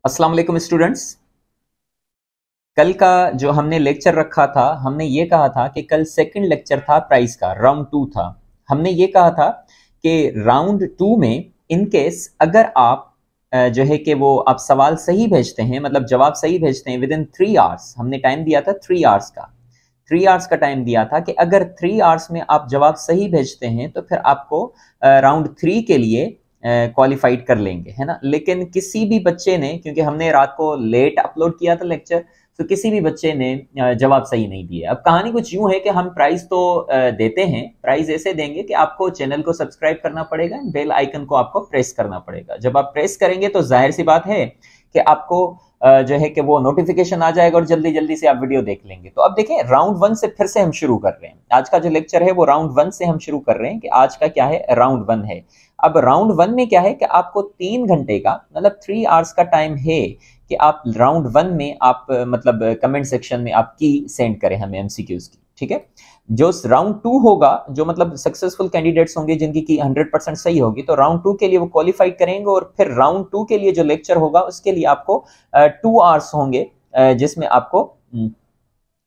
अस्सलाम वालेकुम स्टूडेंट्स। कल का जो हमने लेक्चर रखा था, हमने ये कहा था कि कल सेकंड लेक्चर था प्राइस का, राउंड 2 था। हमने ये कहा था कि राउंड 2 में इन केस अगर आप जो है कि वो आप सवाल सही भेजते हैं, मतलब जवाब सही भेजते हैं विद इन 3 आवर्स, हमने टाइम दिया था 3 आवर्स का, 3 आवर्स का टाइम दिया था कि अगर 3 आवर्स में आप जवाब सही भेजते हैं तो फिर आपको राउंड 3 के लिए क्वालिफाइड कर लेंगे, है ना। लेकिन किसी भी बच्चे ने, क्योंकि हमने रात को लेट अपलोड किया था लेक्चर, तो किसी भी बच्चे ने जवाब सही नहीं दिया। अब कहानी कुछ यूं है कि हम प्राइस तो देते हैं, प्राइस ऐसे देंगे कि आपको चैनल को सब्सक्राइब करना पड़ेगा, बेल आइकन को आपको प्रेस करना पड़ेगा। जब आप प्रेस करेंगे तो जाहिर सी बात है कि आपको जो है कि वो नोटिफिकेशन आ जाएगा और जल्दी जल्दी से आप वीडियो देख लेंगे। तो अब देखें, राउंड 1 से फिर से हम शुरू कर रहे हैं। आज का जो लेक्चर है वो राउंड 1 से हम शुरू कर रहे हैं कि आज का क्या है, राउंड 1 है। अब राउंड 1 में क्या है कि आपको 3 घंटे का, मतलब 3 आवर्स का टाइम है कि आप राउंड 1 में आप मतलब कमेंट सेक्शन में आप की सेंड करें हमें एमसीक्यूज की, ठीक है। जो राउंड 2 होगा, जो मतलब सक्सेसफुल कैंडिडेट्स होंगे जिनकी की 100% सही होगी, तो राउंड 2 के लिए वो क्वालिफाइड करेंगे और फिर राउंड 2 के लिए जो लेक्चर होगा उसके लिए आपको 2 आवर्स होंगे, जिसमें आपको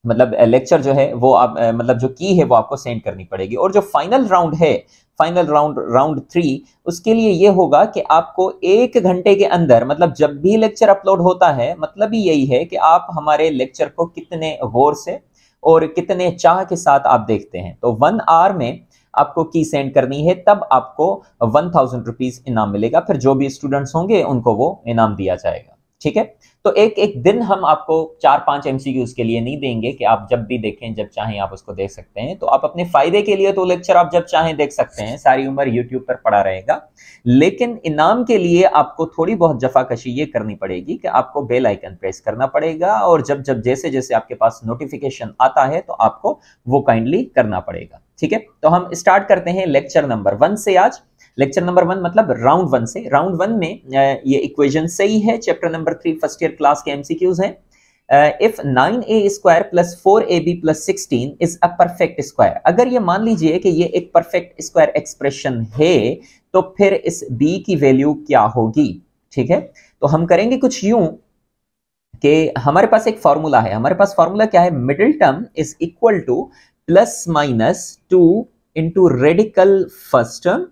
मतलब लेक्चर जो है वो आप मतलब जो की है वो आपको सेंड करनी पड़ेगी। और जो फाइनल राउंड है, फाइनल राउंड 3, उसके लिए ये होगा कि आपको 1 घंटे के अंदर, मतलब जब भी लेक्चर अपलोड होता है, मतलब ही यही है कि आप हमारे लेक्चर को कितने गौर से और कितने चाह के साथ आप देखते हैं। तो 1 आवर में आपको की सेंड करनी है, तब आपको 1000 रुपीज इनाम मिलेगा। फिर जो भी स्टूडेंट्स होंगे उनको वो इनाम दिया जाएगा, ठीक है। तो एक एक दिन हम आपको 4-5 एमसीक्यूज के लिए नहीं देंगे कि आप जब भी देखें, जब चाहें आप उसको देख सकते हैं। तो आप अपने फायदे के लिए तो लेक्चर आप जब चाहें देख सकते हैं, सारी उम्र यूट्यूब पर पड़ा रहेगा। लेकिन इनाम के लिए आपको थोड़ी बहुत जफाकशी ये करनी पड़ेगी कि आपको बेल आइकन प्रेस करना पड़ेगा, और जब जब जैसे जैसे आपके पास नोटिफिकेशन आता है तो आपको वो काइंडली करना पड़ेगा, ठीक है। तो हम स्टार्ट करते हैं लेक्चर नंबर 1 से। आज लेक्चर नंबर 1 मतलब राउंड 1 से। राउंड 1 में ये इक्वेशन सही है, chapter number 3 first year class के एमसीक्यूज हैं। If 9a square plus 4ab plus 16 is a perfect square, अगर ये मान लीजिए कि ये एक परफेक्ट स्क्वायर एक्सप्रेशन है, तो फिर इस b की वैल्यू क्या होगी, ठीक है। तो हम करेंगे कुछ यूं कि हमारे पास एक फॉर्मूला है। हमारे पास फॉर्मूला क्या है, middle term is equal two plus minus 2 into radical first term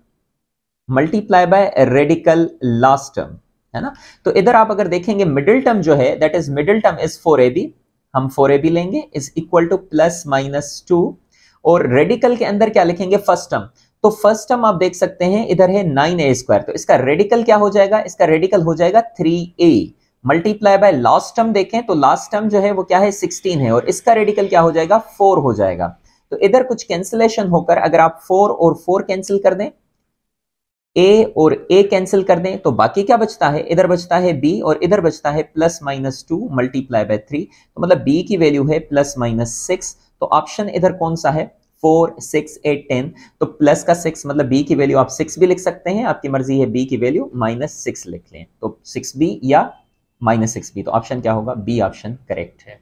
multiply by radical last term, है ना। तो इधर आप अगर देखेंगे मिडिल टर्म जो है, that is middle term is 4ab, हम 4ab लेंगे, is equal two plus minus 2, और रेडिकल के अंदर क्या लिखेंगे, फर्स्ट टर्म। तो फर्स्ट टर्म आप देख सकते हैं इधर है 9a स्क्वायर, तो इसका रेडिकल क्या हो जाएगा, इसका रेडिकल हो जाएगा 3a, multiply by last term देखें तो लास्ट टर्म जो है वो क्या है 16 है, और इसका रेडिकल क्या हो जाएगा 4 हो जाएगा। तो इधर कुछ कैंसिलेशन होकर अगर आप 4 और 4 कैंसिल कर दें, a और a कैंसिल कर दें, तो बाकी क्या बचता है, इधर बचता है b और इधर बचता है प्लस माइनस 2 मल्टीप्लाई बाय 3, तो मतलब b की वैल्यू है प्लस माइनस 6। तो ऑप्शन इधर कौन सा है, 4, 6, 8, 10, तो प्लस का 6 मतलब b की वैल्यू आप 6 भी लिख सकते हैं, आपकी मर्जी है, b की वैल्यू माइनस 6 लिख लें, तो 6b या माइनस 6b, तो ऑप्शन क्या होगा, बी ऑप्शन करेक्ट है।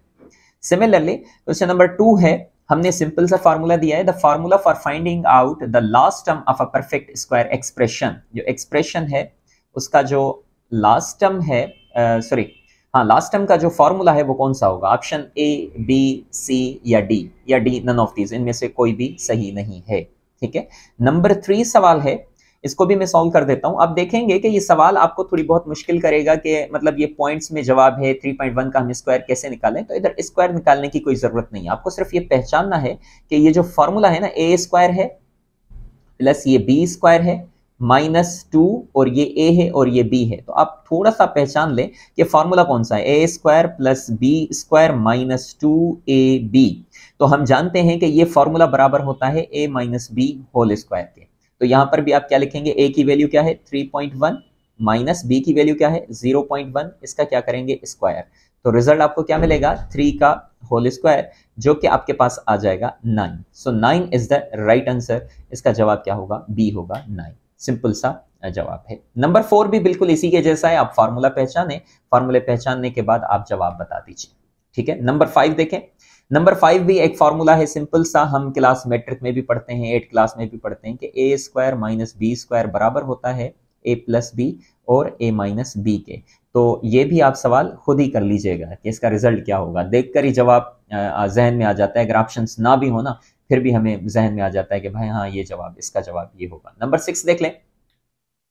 सिमिलरली क्वेश्चन नंबर 2 है, हमने सिंपल सा फार्मूला दिया है, the formula for finding out the last term of a perfect square expression. जो एक्सप्रेशन है उसका जो लास्ट टर्म है, लास्ट टर्म का जो फार्मूला है वो कौन सा होगा, ऑप्शन ए, बी, सी या डी, नन ऑफ दीज, इनमें से कोई भी सही नहीं है, ठीक है। नंबर 3 सवाल है, इसको भी मैं सॉल्व कर देता हूं। आप देखेंगे कि ये सवाल आपको थोड़ी बहुत मुश्किल करेगा कि मतलब ये पॉइंट्स में जवाब है, 3.1 का हम स्क्वायर कैसे निकालें। तो इधर स्क्वायर निकालने की कोई जरूरत नहीं है, आपको सिर्फ ये पहचानना है कि ये जो फॉर्मूला है ना, ए स्क्वायर है प्लस ये बी स्क्वायर है माइनस 2, और ये ए है और ये बी है। तो आप थोड़ा सा पहचान लें कि फॉर्मूला कौन सा है, A square plus B square minus 2ab। तो हम जानते हैं कि ये फॉर्मूला बराबर होता है a minus B whole square के। तो यहां पर भी आप क्या लिखेंगे, a की वैल्यू क्या है 3.1 माइनस b की वैल्यू क्या है 0.1, इसका क्या करेंगे स्क्वायर, तो रिजल्ट आपको क्या मिलेगा 3 का होल स्क्वायर, जो कि आपके पास आ जाएगा 9। सो 9 इज द राइट आंसर, इसका जवाब क्या होगा, बी होगा 9। सिंपल सा जवाब है। नंबर 4 भी बिल्कुल इसी के जैसा है, आप फार्मूला पहचाने, फार्मूले पहचानने के बाद आप जवाब बता दीजिए, ठीक है। नंबर 5 देखें, नंबर 5 भी एक फॉर्मूला है सिंपल सा, हम क्लास मैट्रिक में भी पढ़ते हैं, 8 क्लास में भी पढ़ते हैं कि ए स्क्वायर माइनस बी स्क्वायर बराबर होता है ए प्लस बी और ए माइनस बी के। तो ये भी आप सवाल खुद ही कर लीजिएगा कि इसका रिजल्ट क्या होगा, देखकर ही जवाब जहन में आ जाता है। अगर ऑप्शंस ना भी हो ना, फिर भी हमें जहन में आ जाता है कि भाई हाँ ये जवाब, इसका जवाब ये होगा। नंबर 6 देख लें।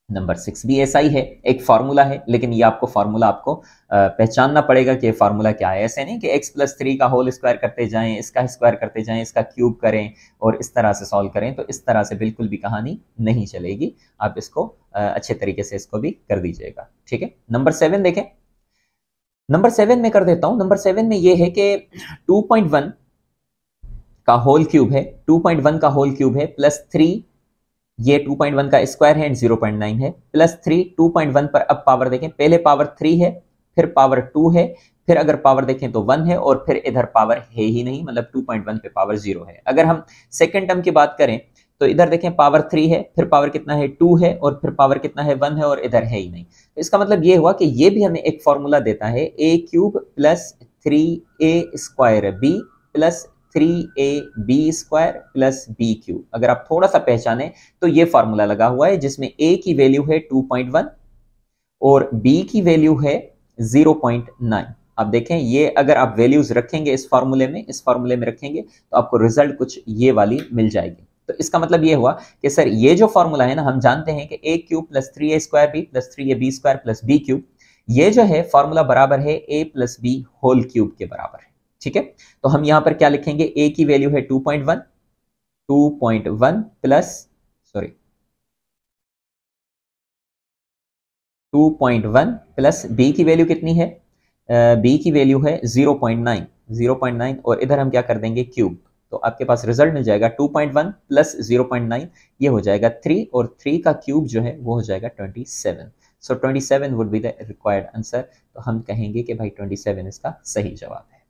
नंबर 6 भी ऐसा ही है, एक फार्मूला है, लेकिन ये आपको फार्मूला आपको पहचानना पड़ेगा कि फार्मूला क्या है। ऐसे नहीं कि x+3 का होल स्क्वायर करते जाएं, इसका स्क्वायर करते जाएं, इसका क्यूब करें और इस तरह से सॉल्व करें, तो इस तरह से बिल्कुल भी कहानी नहीं चलेगी। आप इसको अच्छे तरीके से इसको भी कर दीजिएगा, ठीक है। नंबर 7 देखें। नंबर 7 में कर देता हूं। नंबर 7 में ये है कि 2.1 का होल क्यूब है, 2.1 का होल क्यूब है प्लस 3, ये 2.1 का स्क्वायर है एंड 0.9 है, प्लस 3 2.1 पर अब पावर देखें, पहले पावर 3 है, फिर पावर 2 है, फिर अगर पावर देखें तो 1 है और फिर इधर पावर है ही नहीं, मतलब 2.1 पे पावर 0 है। अगर हम सेकेंड टर्म की बात करें तो इधर देखें पावर 3 है, फिर पावर कितना है 2 है और फिर पावर कितना है 1 है और इधर है ही नहीं। तो इसका मतलब ये हुआ कि ये भी हमें एक फॉर्मूला देता है, a cube plus 3a square b plus 3ab square plus b cube. अगर आप थोड़ा सा पहचाने तो ये फॉर्मूला लगा हुआ है जिसमें a की वैल्यू है 2.1 और b की वैल्यू है 0.9। आप देखें ये अगर आप वैल्यूज रखेंगे इस फॉर्मूले में रखेंगे तो आपको रिजल्ट कुछ ये वाली मिल जाएगी। तो इसका मतलब ये हुआ कि सर ये जो फॉर्मूला है ना, हम जानते हैं कि a cube plus 3a square b plus 3ab square plus b cube, ये जो है फॉर्मूला बराबर है a plus b whole cube के बराबर है, ठीक है। तो हम यहां पर क्या लिखेंगे, a की वैल्यू है 2.1 प्लस 2.1 प्लस b की वैल्यू कितनी है, b की वैल्यू है 0.9 और इधर हम क्या कर देंगे क्यूब, तो आपके पास रिजल्ट मिल जाएगा 2.1 प्लस 0.9, ये हो जाएगा 3 और 3 का क्यूब जो है वो हो जाएगा 27। सो 27 would be the required answer. तो हम कहेंगे कि भाई 27 इसका सही जवाब है।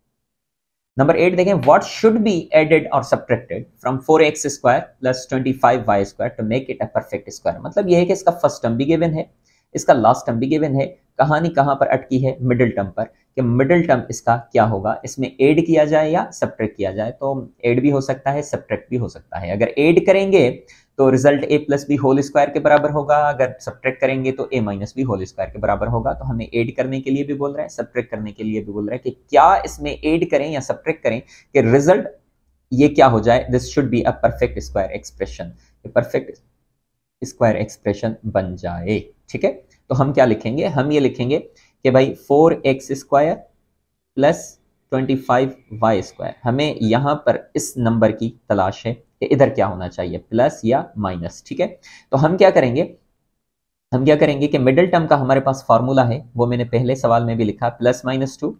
नंबर 8 देखें, व्हाट शुड बी एडेड और subtracted from 4x square plus 25y square to make it a perfect square. मतलब यह है कि इसका फर्स्ट टर्म भी गिवन है, इसका लास्ट टर्म भी गिवन है, कहानी कहां पर अटकी है, मिडिल टर्म पर, कि मिडिल टर्म इसका क्या होगा, इसमें ऐड किया जाए या सब्ट्रैक्ट किया जाए। तो ऐड भी हो सकता है, सब्ट्रैक्ट भी हो सकता है। अगर ऐड करेंगे तो result a plus B whole square के बराबर होगा, अगर सब्ट्रैक्ट करेंगे तो a minus B whole square के बराबर होगा। तो हमें ऐड करने के लिए भी बोल रहा है, सब्ट्रैक्ट करने के लिए भी बोल रहा है कि क्या इसमें ऐड करें या सब्ट्रैक्ट करें कि रिजल्ट ये क्या हो जाए, this should be a perfect square expression, perfect square expression बन जाए, ठीक है। तो हम क्या लिखेंगे, हम ये लिखेंगे कि भाई 4x square plus 25y square, हमें यहां पर इस नंबर की तलाश है कि इधर क्या होना चाहिए, प्लस या माइनस, ठीक है। तो हम क्या करेंगे कि मिडिल टर्म का हमारे पास फॉर्मूला है, वो मैंने पहले सवाल में भी लिखा, plus minus 2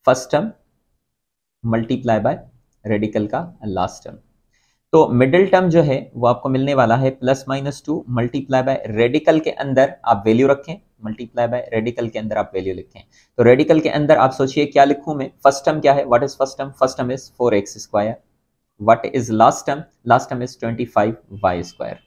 first term multiply by radical का लास्ट टर्म। तो मिडिल टर्म जो है वो आपको मिलने वाला है plus minus 2 multiply by radical के अंदर आप वैल्यू रखें, मल्टीप्लाई बाय रेडिकल के अंदर आप वैल्यू लिखें। तो रेडिकल के अंदर आप सोचिए क्या लिखूं मैं, फर्स्ट टर्म क्या है, what is first term, first term is 4x square, what is last term, last term is 25y square.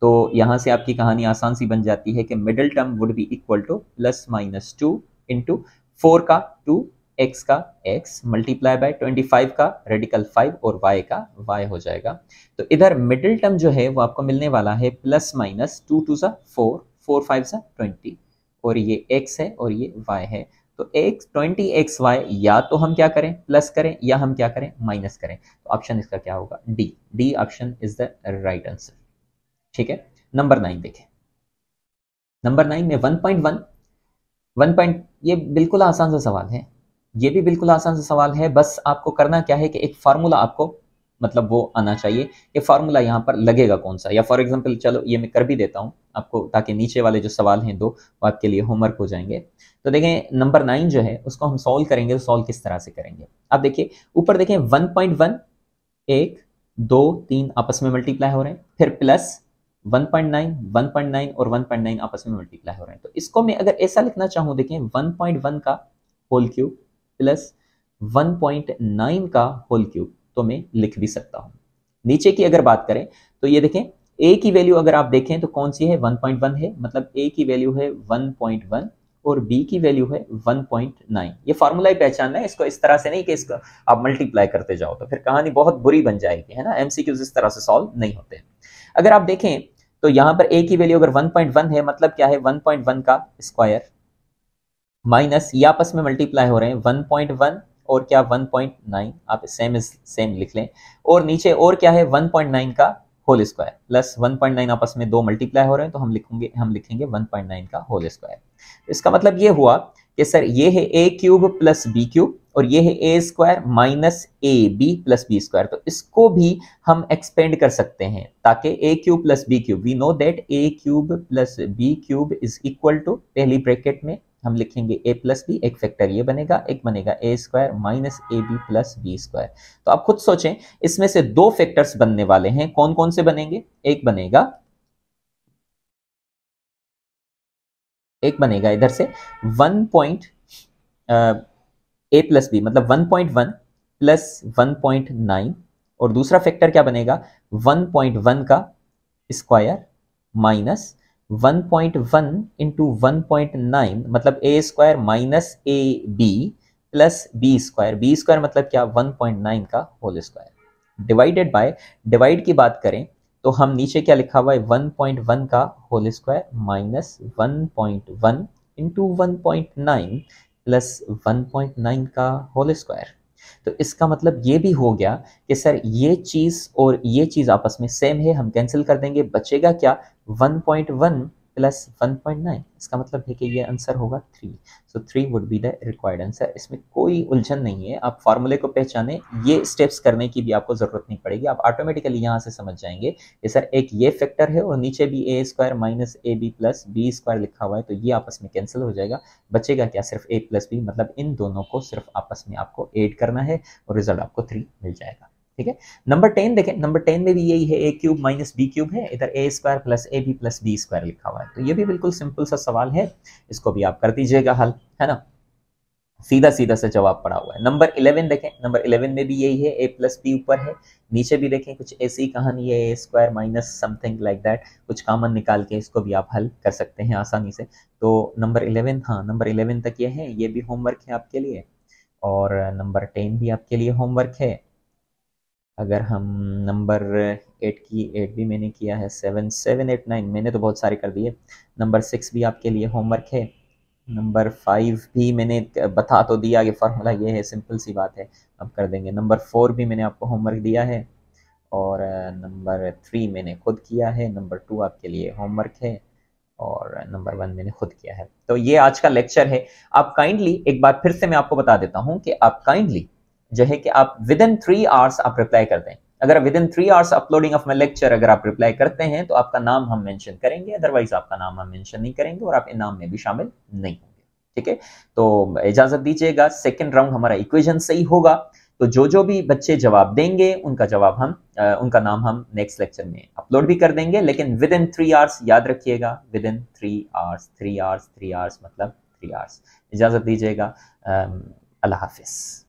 तो यहां से आपकी कहानी आसान सी बन जाती है कि middle term would be equal two plus minus 2 into 4 का 2, x का x मल्टीप्लाई बाय 25 का रेडिकल 5 और y का y हो जाएगा। तो इधर मिडिल टर्म जो है वो आपको मिलने वाला है प्लस माइनस 2 2 सा 4, 4 5 सा 20 और ये x है और ये y है। तो x 20xy या तो हम क्या करें प्लस करें या हम क्या करें माइनस करें। तो ऑप्शन इसका क्या होगा, D option is the right answer, ठीक है। नंबर 9 देखें। नंबर 9 में 1.1 ये बिल्कुल आसान सा सवाल है, ये भी बिल्कुल आसान सा सवाल है। बस आपको करना क्या है कि एक फार्मूला आपको मतलब वो आना चाहिए कि फार्मूला यहाँ पर लगेगा कौन सा, या फॉर एग्जांपल चलो ये मैं कर भी देता हूँ आपको ताकि नीचे वाले जो सवाल हैं दो वो आपके लिए होमवर्क हो जाएंगे। तो देखें नंबर 9 जो है उसको हम सॉल्व करेंगे, तो सॉल्व किस तरह से करेंगे आप देखिए, ऊपर देखें 1.1 1 2 3 आपस में मल्टीप्लाई हो रहे हैं, फिर प्लस 1.9 और 1.9 आपस में मल्टीप्लाई हो रहे हैं। तो इसको मैं अगर ऐसा लिखना चाहूँ, देखें 1.1 का होल क्यूब प्लस 1.9 का होल क्यूब, तो मैं लिख भी सकता हूं। नीचे की अगर बात करें तो ये देखें a की वैल्यू अगर आप देखें तो कौन सी है, 1.1 है, मतलब a की वैल्यू है 1.1 और b की वैल्यू है 1.9। ये फार्मूला ही पहचानना है, इसको इस तरह से नहीं कि इसको आप मल्टीप्लाई करते जाओ तो फिर कहानी बहुत बुरी बन जाएगी, है ना। एमसीक्यूज इस तरह से सॉल्व नहीं होते। अगर आप देखें तो यहां पर a की वैल्यू अगर 1.1 है, मतलब क्या है 1.1 का स्क्वायर माइनस, ये आपस में मल्टीप्लाई हो रहे हैं 1.1 और क्या 1.9, आप सेम लिख लें, और नीचे और क्या है 1.9 का होल स्क्वायर प्लस 1.9 आपस में दो मल्टीप्लाई हो रहे हैं, तो हम लिखेंगे 1.9 का होल स्क्वायर। इसका मतलब ये हुआ कि सर ये है A cube plus B cube और ये है A square minus A B plus B square, तो इसको भी हम एक्सपेंड कर सकते हैं ताकि A cube plus B cube, we know that A cube plus B cube is equal to, पहली ब्रैकेट में हम लिखेंगे ए प्लस बी, एक फैक्टर ये बनेगा, एक बनेगा A square minus A B plus B square. तो आप खुद सोचें, इसमें से दो फैक्टर्स बनने वाले हैं, कौन कौन से बनेंगे? एक बनेगा इधर से 1 पॉइंट ए प्लस बी मतलब 1.1 प्लस 1.9, और दूसरा फैक्टर क्या बनेगा 1.1 का स्क्वायर माइनस 1.1 इंटू 1.9 मतलब A square minus A B plus B square मतलब क्या 1.9 का whole square, divided by, divide की बात करें तो हम नीचे क्या लिखा हुआ है 1.1 का whole square minus 1.1 into 1.9 plus 1.9 का होल स्क्वायर। तो इसका मतलब ये भी हो गया कि सर ये चीज और ये चीज आपस में सेम है, हम कैंसिल कर देंगे, बचेगा क्या 1.1 प्लस 1.9, इसका मतलब है कि ये आंसर होगा 3। सो 3 would be the required answer. इसमें कोई उलझन नहीं है, आप फार्मूले को पहचाने, ये स्टेप्स करने की भी आपको जरूरत नहीं पड़ेगी, आप ऑटोमेटिकली यहाँ से समझ जाएंगे कि सर एक ये फैक्टर है और नीचे भी A square minus A B plus B square लिखा हुआ है, तो ये आपस में कैंसिल हो जाएगा, बचेगा क्या सिर्फ ए प्लस बी, मतलब इन दोनों को सिर्फ आपस में आपको ऐड करना है और रिजल्ट आपको 3 मिल जाएगा। ठीक है, नंबर 10 देखें, नंबर 10 में भी यही है, A cube minus B cube है, इधर A square plus A B plus B square लिखा हुआ है, तो ये भी बिल्कुल सिंपल सा सवाल है, इसको भी आप कर दीजिएगा हल, है ना, सीधा सीधा सा जवाब पड़ा हुआ है। नंबर 11 देखें, नंबर 11 में भी यही है, ए प्लस बी ऊपर है, नीचे भी देखें कुछ ऐसी कहानी है, A square minus something like that, कुछ कॉमन निकाल के इसको भी आप हल कर सकते हैं आसानी से। तो नंबर 11, हाँ नंबर 11 तक ये है, ये भी होमवर्क है आपके लिए, और नंबर 10 भी आपके लिए होमवर्क है। अगर हम नंबर 8 की 8 भी मैंने किया है, 7 7 8 9 मैंने तो बहुत सारे कर दिए। नंबर 6 भी आपके लिए होमवर्क है। नंबर 5 भी मैंने बता तो दिया कि फार्मूला ये है, सिंपल सी बात है, अब कर देंगे। नंबर 4 भी मैंने आपको होमवर्क दिया है, और नंबर 3 मैंने खुद किया है, नंबर 2 आपके लिए होमवर्क है, और नंबर 1 मैंने खुद किया है। तो ये आज का लेक्चर है। आप काइंडली एक बार फिर से मैं आपको बता देता हूं कि आप काइंडली जो है कि आप विद इन 3 आवर्स आप रिप्लाई कर दें। अगर with in 3 hours uploading of my lecture अगर आप रिप्लाई करते हैं तो आपका नाम हम मेंशन करेंगे, अदरवाइज आपका नाम हम मेंशन नहीं करेंगे और आप इनाम में भी शामिल नहीं होंगे। ठीक है, तो इजाजत दीजिएगा, सेकेंड राउंड हमारा इक्वेशन सही होगा, तो जो भी बच्चे जवाब देंगे उनका जवाब हम उनका नाम हम नेक्स्ट लेक्चर में अपलोड भी कर देंगे, लेकिन विद इन 3 आवर्स याद रखिएगा, विद इन 3 आवर्स, 3 आवर्स मतलब 3 आवर्स। इजाजत दीजिएगा, अल्लाह हाफिज।